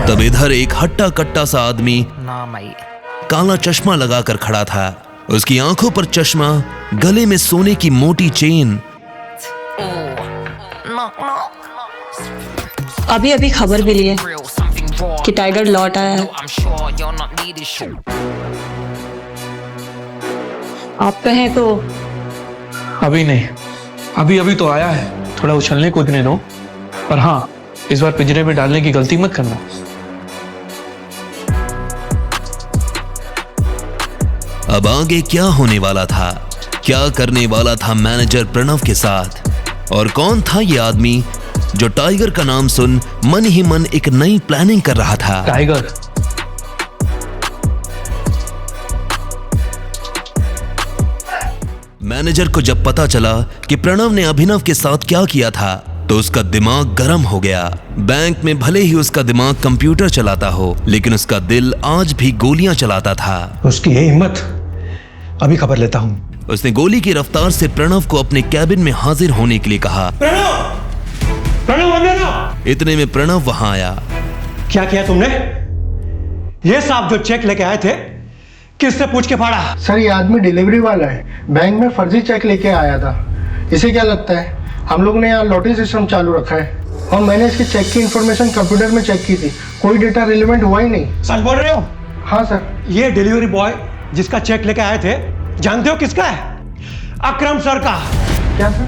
तब इधर एक हट्टा कट्टा सा आदमी काला चश्मा लगाकर खड़ा था। उसकी आंखों पर चश्मा, गले में सोने की मोटी चेन। अभी अभी खबर मिली है कि टाइगर लौट आया है। आप पे हैं तो अभी नहीं, अभी तो आया है। थोड़ा उछलने कूदने दो, पर हाँ, इस बार पिंजरे में डालने की गलती मत करना। अब आगे क्या होने वाला था, क्या करने वाला था मैनेजर प्रणव के साथ, और कौन था ये आदमी जो टाइगर का नाम सुन मन ही मन एक नई प्लानिंग कर रहा था। टाइगर, मैनेजर को जब पता चला कि प्रणव ने अभिनव के साथ क्या किया था तो उसका दिमाग गर्म हो गया। बैंक में भले ही उसका दिमाग कंप्यूटर चलाता हो, लेकिन उसका दिल आज भी गोलियां चलाता था। उसकी ये हिम्मत, अभी खबर लेता हूं। उसने गोली की रफ्तार से प्रणव को अपने कैबिन में हाजिर होने के लिए कहा। प्रणव अंदर आओ। इतने में प्रणव वहां आया। क्या किया तुमने? ये साहब जो चेक लेके आए थे, किससे पूछ के फाड़ा? सर, ये आदमी डिलीवरी वाला है, बैंक में फर्जी चेक लेके आया था। इसे क्या लगता है? हम लोग ने यहाँ लॉटरी सिस्टम चालू रखा है और मैंने इसके चेक की इंफॉर्मेशन कंप्यूटर में चेक की थी, कोई डेटा रिलेवेंट हुआ ही नहीं। सच बोल रहे हो? हाँ सर। ये डिलीवरी बॉय जिसका चेक लेके आए थे, जानते हो किसका है? अकरम सर का। क्या सर?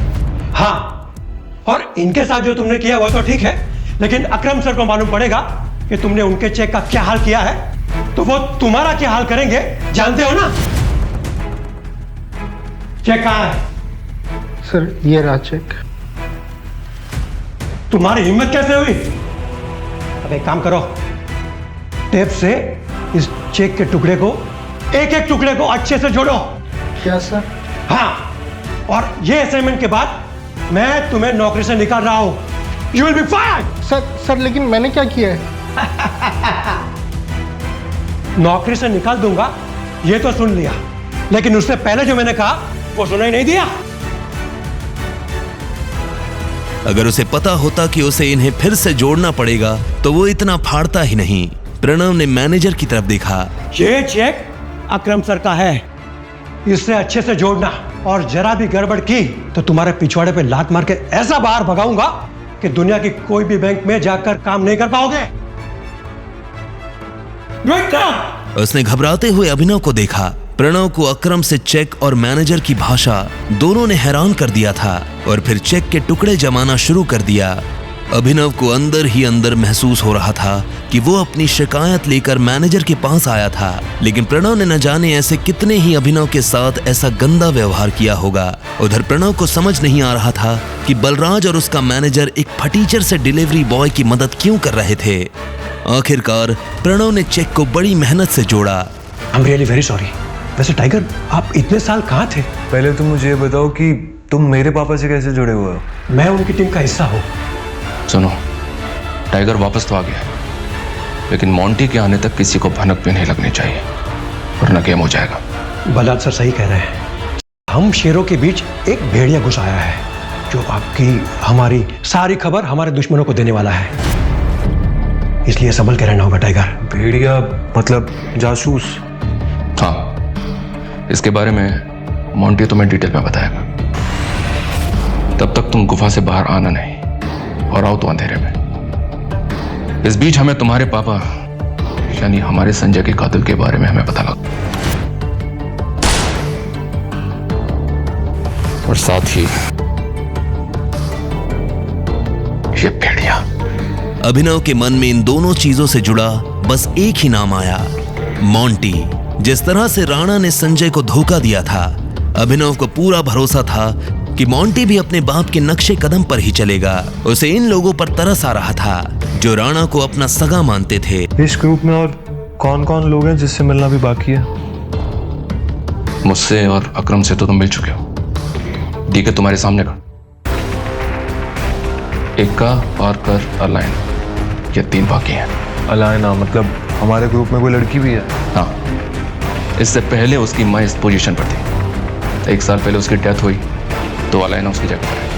हाँ, और इनके साथ जो तुमने किया वो तो ठीक है, लेकिन अकरम सर को मालूम पड़ेगा कि तुमने उनके चेक का क्या हाल किया है, तो वो तुम्हारा क्या हाल करेंगे, जानते हो ना? चेक कहाँ है? सर, ये रहा चेक। तुम्हारी हिम्मत कैसे हुई? अब एक काम करो, टेप से इस चेक के टुकड़े को, एक एक टुकड़े को अच्छे से जोड़ो। क्या सर? हाँ, और ये असाइनमेंट के बाद मैं तुम्हें नौकरी से निकाल रहा हूं। You will be fired! Sir, लेकिन मैंने क्या किया है? नौकरी से निकाल दूंगा ये तो सुन लिया, लेकिन उससे पहले जो मैंने कहा वो सुनाई नहीं दिया। अगर उसे पता होता कि उसे इन्हें फिर से जोड़ना पड़ेगा तो वो इतना फाड़ता ही नहीं। प्रणव ने मैनेजर की तरफ देखा। ये चेक अकरम सर का है, इससे अच्छे से जोड़ना, और जरा भी गड़बड़ की तो तुम्हारे पिछवाड़े पे लात मार के ऐसा बाहर भगाऊंगा कि दुनिया की कोई भी बैंक में जाकर काम नहीं कर पाओगे। उसने घबराते हुए अभिनव को देखा। प्रणव को अकरम से चेक और मैनेजर की भाषा दोनों ने हैरान कर दिया था, और फिर चेक के टुकड़े जमाना शुरू कर दिया। अभिनव को अंदर ही अंदर महसूस हो रहा था कि वो अपनी शिकायत लेकर मैनेजर के पास आया था, लेकिन प्रणव ने न जाने ऐसे कितने ही अभिनव के साथ ऐसा गंदा व्यवहार किया होगा। उधर प्रणव को समझ नहीं आ रहा था कि बलराज और उसका मैनेजर एक फटीचर से डिलीवरी बॉय की मदद क्यों कर रहे थे। आखिरकार प्रणव ने चेक को बड़ी मेहनत से जोड़ा। I'm really very sorry। वैसे टाइगर, आप इतने साल कहाँ थे? पहले तुम मुझे ये बताओ कि तुम मेरे पापा से कैसे जुड़े हुए हो? मैं उनकी टीम का हिस्सा हूँ। सुनो, टाइगर वापस तो आ गया, लेकिन मोंटी के आने तक किसी को भनक भी नहीं लगनी चाहिए, वरना गेम हो जाएगा। बलराज सर सही कह रहे हैं। हम शेरों के बीच एक भेड़िया घुस आया है, जो आपकी हमारी सारी खबर हमारे दुश्मनों को देने वाला है, इसलिए संभल के रहना होगा टाइगर। भेड़िया मतलब जासूस? हाँ, इसके बारे में मोंटी तुम्हें डिटेल में बताएगा। तब तक तुम गुफा से बाहर आना नहीं, और आओ तो अंधेरे में। इस बीच हमें तुम्हारे पापा यानी हमारे संजय के कातिल के बारे में हमें पता लगा, और साथ ही ये भेड़िया। अभिनव के मन में इन दोनों चीजों से जुड़ा बस एक ही नाम आया, मोंटी। जिस तरह से राणा ने संजय को धोखा दिया था, अभिनव को पूरा भरोसा था कि मोंटी भी अपने बाप के नक्शे कदम पर ही चलेगा। उसे इन लोगों पर तरस आ रहा था जो राणा को अपना सगा मानते थे। इस ग्रुप में और कौन कौन लोग हैं जिससे मिलना भी बाकी है? मुझसे और अकरम से तो तुम मिल चुके हो। डीके तुम्हारे सामने खड़ा, इक्का, पार्कर, अलाइन, ये 3 बाकी हैं। अलायना मतलब हमारे ग्रुप में कोई लड़की भी है? हाँ, इससे पहले उसकी माँ इस पोजीशन पर थी। 1 साल पहले उसकी डेथ हुई तो अलाइना उसकी जगह पर है।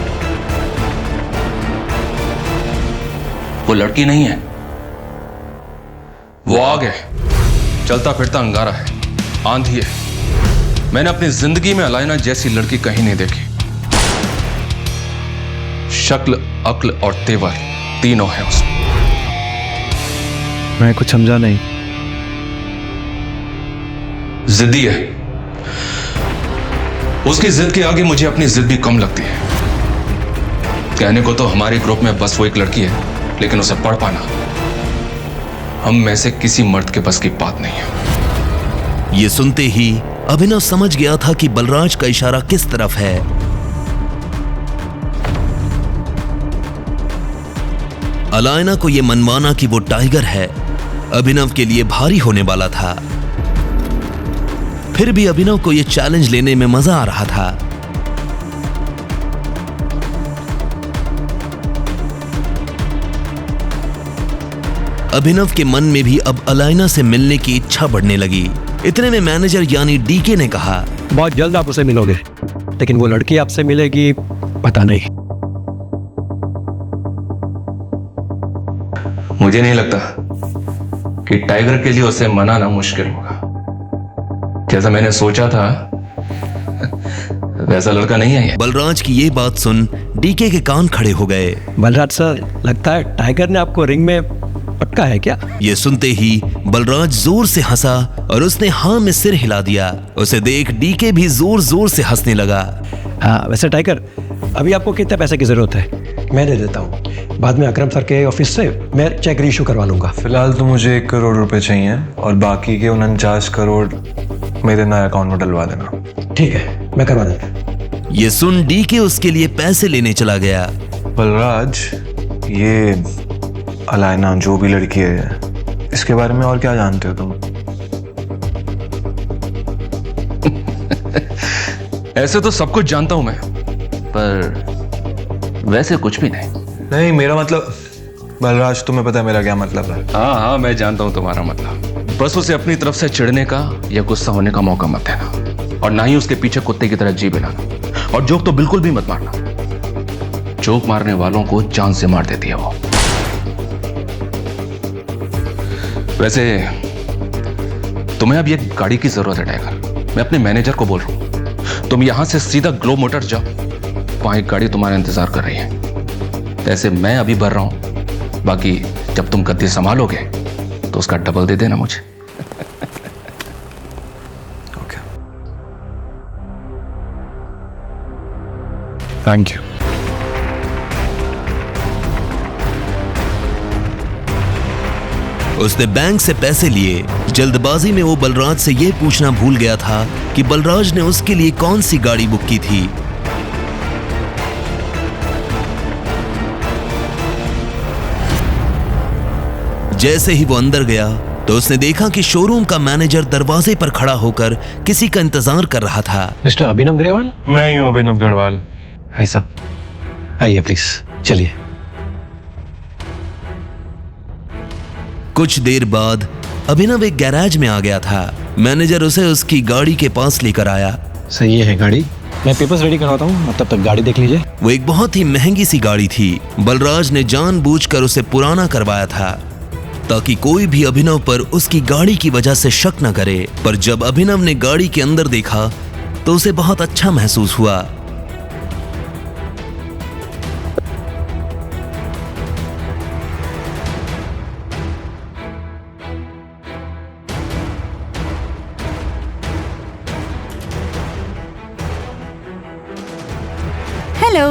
वो लड़की नहीं है, वो आग है, चलता फिरता अंगारा है, आंधी है। मैंने अपनी जिंदगी में अलाइना जैसी लड़की कहीं नहीं देखी। शक्ल, अक्ल और तेवर तीनों है उसमें। मैं कुछ समझा नहीं। जिद्दी है। उसकी जिद के आगे मुझे अपनी जिद भी कम लगती है। कहने को तो हमारे ग्रुप में बस वो एक लड़की है, लेकिन उसे पढ़ पाना हम में से किसी मर्द के बस की बात नहीं है। ये सुनते ही अभिनव समझ गया था कि बलराज का इशारा किस तरफ है। अलायना को यह मनवाना कि वो टाइगर है, अभिनव के लिए भारी होने वाला था। फिर भी अभिनव को यह चैलेंज लेने में मजा आ रहा था। अभिनव के मन में भी अब अलायना से मिलने की इच्छा बढ़ने लगी। इतने में मैनेजर यानी डीके ने कहा, बहुत जल्द आप उसे मिलोगे, लेकिन वो लड़की आपसे मिलेगी पता नहीं। मुझे नहीं लगता कि टाइगर के लिए उसे मनाना मुश्किल होगा। जैसा मैंने सोचा था वैसा लड़का नहीं है ये। बलराज की ये बात सुन डीके के कान खड़े हो गए। बलराज सर, लगता है टाइगर ने आपको रिंग में पटका है क्या? ये सुनते ही बलराज जोर से हंसा और उसने हाँ में सिर हिला दिया। उसे देख डीके भी जोर जोर से हंसने लगा। हाँ, वैसे टाइगर, अभी आपको कितने पैसे की जरूरत है? मैं दे देता हूँ, बाद में अकरम सर के ऑफिस से मैं चेक रीइशू करवा लूंगा। फिलहाल तो मुझे 1 करोड़ रुपए चाहिए और बाकी के 49 करोड़ मेरे नए अकाउंट में डलवा देना। ठीक है, मैं करवा देता। ये सुन डीके उसके लिए पैसे लेने चला गया। बलराज, ये अलायना जो भी लड़की है, इसके बारे में और क्या जानते हो तुम? ऐसे तो सब कुछ जानता हूं मैं, पर वैसे कुछ भी नहीं। नहीं, मेरा मतलब बलराज, तुम्हें पता है मेरा क्या मतलब है? हाँ, मैं जानता हूं तुम्हारा मतलब। बस उसे अपनी तरफ से चिढ़ने का या गुस्सा होने का मौका मत देना, और ना ही उसके पीछे कुत्ते की तरह जी बिलाना। और जोक तो बिल्कुल भी मत मारना। जोक मारने वालों को जान से मार देती है वो। वैसे तुम्हें अब एक गाड़ी की जरूरत है टाइगर। मैं अपने मैनेजर को बोल रहा हूं, तुम यहां से सीधा ग्लोब मोटर जाओ, वहां एक गाड़ी तुम्हारा इंतजार कर रही है। ऐसे मैं अभी भर रहा हूं, बाकी जब तुम गद्दी संभालोगे तो उसका डबल दे देना मुझे। Okay, thank you. उसने बैंक से पैसे लिए। जल्दबाजी में वो बलराज से यह पूछना भूल गया था कि बलराज ने उसके लिए कौन सी गाड़ी बुक की थी। जैसे ही वो अंदर गया तो उसने देखा कि शोरूम का मैनेजर दरवाजे पर खड़ा होकर किसी का इंतजार कर रहा था। मिस्टर अभिनव ग्रेवाल? मैं ही हूँ अभिनव गढ़वाल। ऐसा, आइए प्लीज, चलिए। कुछ देर बाद अभिनव एक गैराज में आ गया था। मैनेजर उसे उसकी गाड़ी के पास लेकर आया। सही है गाड़ी, मैं पेपर्स रेडी करवाता हूँ, तब तक गाड़ी देख लीजिए। वो एक बहुत ही महंगी सी गाड़ी थी। बलराज ने जानबूझकर उसे पुराना करवाया था ताकि कोई भी अभिनव पर उसकी गाड़ी की वजह से शक न करे। पर जब अभिनव ने गाड़ी के अंदर देखा तो उसे बहुत अच्छा महसूस हुआ। हेलो,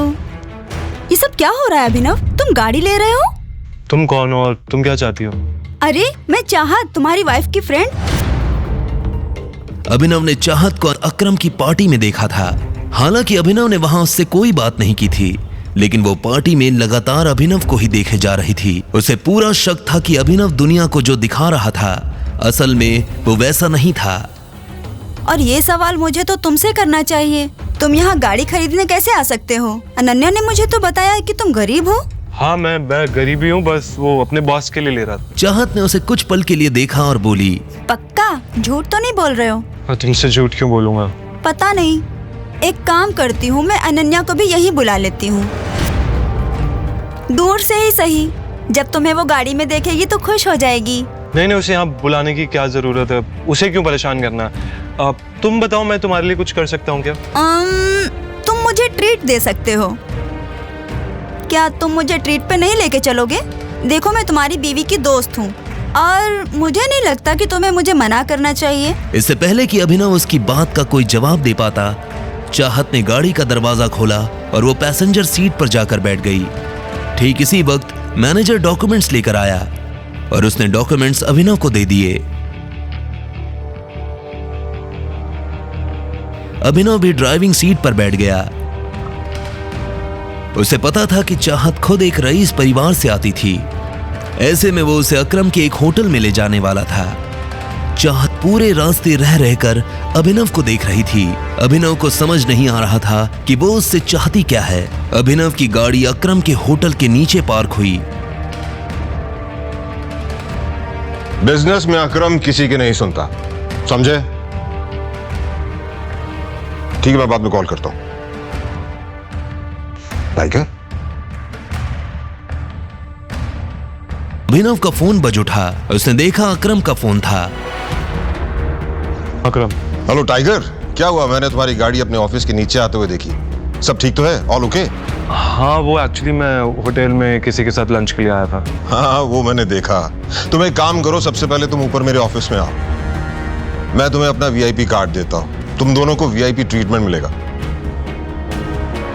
ये सब क्या हो रहा है अभिनव? तुम गाड़ी ले रहे हो? तुम कौन हो और तुम क्या चाहती हो? अरे, मैं चाहत, तुम्हारी वाइफ की फ्रेंड। अभिनव ने चाहत को अकरम की पार्टी में देखा था। हालांकि अभिनव ने वहां उससे कोई बात नहीं की थी, लेकिन वो पार्टी में लगातार अभिनव को ही देखे जा रही थी। उसे पूरा शक था कि अभिनव दुनिया को जो दिखा रहा था असल में वो वैसा नहीं था। और ये सवाल मुझे तो तुमसे करना चाहिए, तुम यहाँ गाड़ी खरीदने कैसे आ सकते हो? अनन्या ने मुझे तो बताया कि तुम गरीब हो। हाँ, मैं गरीबी हूँ, बस वो अपने बॉस के लिए ले रहा था। चाहत ने उसे कुछ पल के लिए देखा और बोली, पक्का झूठ तो नहीं बोल रहे हो? तुमसे झूठ क्यों बोलूंगा? पता नहीं, एक काम करती हूँ, मैं अनन्या को भी यही बुला लेती हूँ। दूर से ही सही, जब तुम्हें वो गाड़ी में देखेगी तो खुश हो जाएगी। नहीं नहीं, उसे यहाँ बुलाने की क्या जरूरत है? उसे क्यों परेशान करना? तुम बताओ, मैं तुम्हारे लिए कुछ कर सकता हूँ क्या? तुम मुझे ट्रीट दे सकते हो। क्या तुम मुझे ट्रीट पे नहीं लेके चलोगे? देखो, मैं तुम्हारी बीवी की दोस्त हूँ और मुझे नहीं लगता कि तुम्हें मुझे मना करना चाहिए। इससे पहले कि अभिनव उसकी बात का कोई जवाब दे पाता, चाहत ने गाड़ी का दरवाजा खोला और वो पैसेंजर सीट पर जाकर बैठ गई। ठीक इसी वक्त मैनेजर डॉक्यूमेंट्स लेकर आया और उसने डॉक्यूमेंट्स अभिनव को दे दिए। अभिनव भी ड्राइविंग सीट पर बैठ गया। उसे पता था कि चाहत खुद एक रईस परिवार से आती थी, ऐसे में वो उसे अकरम के एक होटल में ले जाने वाला था। चाहत पूरे रास्ते रह रहकर अभिनव को देख रही थी। अभिनव को समझ नहीं आ रहा था कि वो उससे चाहती क्या है। अभिनव की गाड़ी अकरम के होटल के नीचे पार्क हुई। बिजनेस में अकरम किसी की नहीं सुनता, समझे? ठीक है, मैं बाद में कॉल करता हूं। टाइगर? अभिनव का फोन बज उठा। उसने देखा अकरम का फोन था। अकरम। हेलो टाइगर, क्या हुआ? मैंने तुम्हारी गाड़ी अपने ऑफिस के नीचे आते हुए देखी। सब ठीक तो है? All okay? हाँ, वो एक्चुअली मैं होटल में किसी के साथ लंच के लिए आया था। हाँ, वो मैंने देखा। तुम एक काम करो, सबसे पहले तुम ऊपर मेरे ऑफिस में आओ। मैं तुम्हें अपना वीआईपी कार्ड देता हूं। तुम दोनों को वीआईपी ट्रीटमेंट मिलेगा।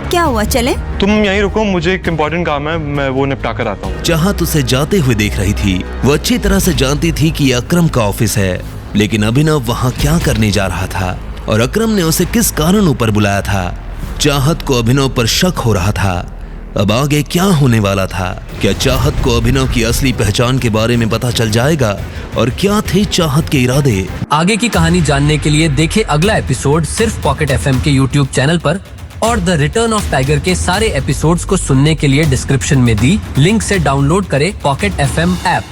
क्या हुआ, चले? तुम यहीं रुको, मुझे एक इम्पोर्टेंट काम है, मैं वो निपटा कर आता हूँ। चाहत उसे जाते हुए देख रही थी। वो अच्छी तरह से जानती थी कि यह अकरम का ऑफिस है, लेकिन अभिनव वहां क्या करने जा रहा था और अकरम ने उसे किस कारण ऊपर बुलाया था। चाहत को अभिनव पर शक हो रहा था। अब आगे क्या होने वाला था? क्या चाहत को अभिनव की असली पहचान के बारे में पता चल जाएगा और क्या थे चाहत के इरादे? आगे की कहानी जानने के लिए देखें अगला एपिसोड सिर्फ पॉकेट एफएम के यूट्यूब चैनल पर, और द रिटर्न ऑफ टाइगर के सारे एपिसोड्स को सुनने के लिए डिस्क्रिप्शन में दी लिंक से डाउनलोड करें पॉकेट एफएम ऐप।